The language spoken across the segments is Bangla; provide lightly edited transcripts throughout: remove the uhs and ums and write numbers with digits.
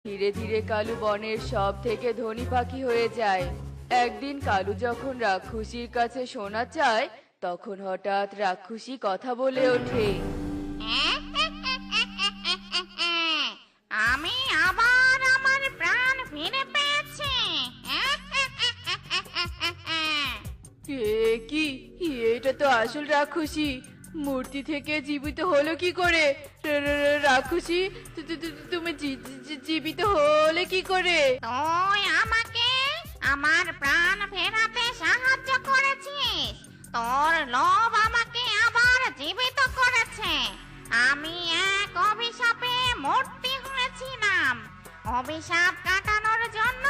ধীরে ধীরে কালু বনের সব থেকে ধনী পাখি হয়ে যায়। একদিন কালু যখন রাক্ষসীর কাছে সোনা চায়, তখন হঠাৎ রাক্ষসী কথা বলে ওঠে। আমি আবার আমার প্রাণ ফিরে পেয়েছি। এ কি, এটা তো আসল রাক্ষসী। মূর্তি থেকে জীবিত হলো কি করে? রাক্ষসী, তুমি জীবিত হলে কি করে? তুই আমাকে আমার প্রাণ ফেরাতে সাহায্য করেছিস। তোর লোভ আমাকে আবার জীবিত করেছে। আমি এক অভিশাপে মূর্তি হয়েছিলাম। অভিশাপ কাটানোর জন্য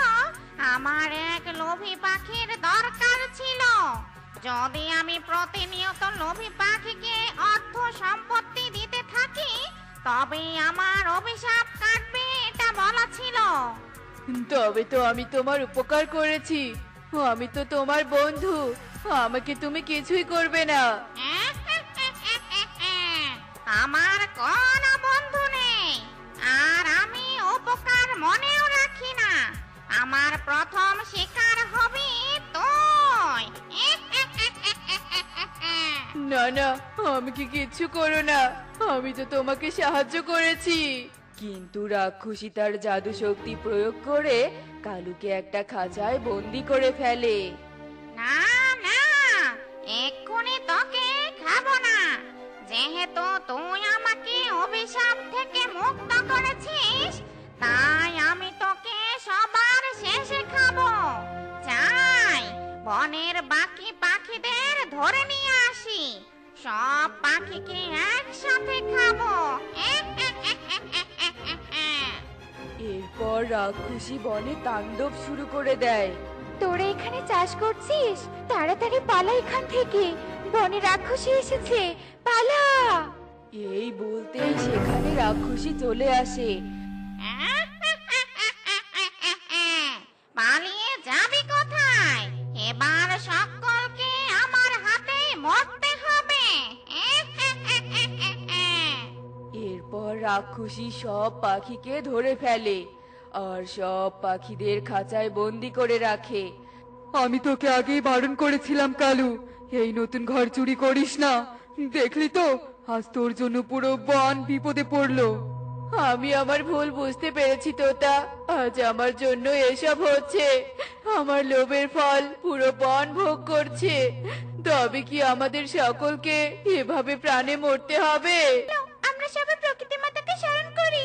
আমার এক লোভী পাখির দরকার ছিল। যদি আমি প্রতিনিয়ত লোভী পাখিকে অর্থ সম্পত্তি দিতে থাকি, তবে আমার অভিশাপ কাটবে, এটা বলা ছিল। তবে তো আমি তোমার উপকার করেছি। আমি তো তোমার বন্ধু, আমাকে তুমি কিছুই করবে না। আমার কোনো বন্ধু নেই, আর আমি উপকার মনেও রাখি না। আমার প্রথম শিকার হবি তুই। না না, আমাকে কিচ্ছু করো না, আমি তো তোমাকে সাহায্য করেছি। কিন্তু রাক্ষসী তার জাদু শক্তি প্রয়োগ করে কালুকে একটা খাঁচায় বন্দি করে ফেলে। না না, এক্ষুনি তোকে খাবো না। যেহেতু তুই আমাকে অভিশাপ থেকে মুক্ত করেছিস, তাই আমি তোকে সবার শেষে খাবো। চাই বনের বাকি পাখিদের ধরে নিয়ে আসি, সব পাখিকে একসাথে খাবো। এরপর রাক্ষসী বনে তাণ্ডব শুরু করে দেয়। তোরা এখানে চাষ করছিস? তাড়াতাড়ি পালা এখান থেকে, বনে রাক্ষসী এসেছে, পালা। এই বলতেই সেখানে রাক্ষসী চলে আসে। পালিয়ে যাবি কোথায়? এবার সকলকে আমার হাতে মরতে হবে। এরপর রাক্ষসী সব পাখিকে ধরে ফেলে আর সব পাখিদের খাঁচায় বন্দি করে রাখে। আমি তোকে আগেই বারণ করেছিলাম কালু, এই নতুন ঘর চুরি করিস না। দেখলি তো, আজ তোর জন্য পুরো বন বিপদে পড়লো। আমি আমার ভুল বুঝতে পেরেছি তোতা, আজ আমার জন্য এসব হচ্ছে। আমার লোভের ফল পুরো বন ভোগ করছে। তবে কি আমাদের সকলকে এভাবে প্রাণে মরতে হবে? আমরা সবাই প্রকৃতি মাতাকে স্মরণ করি।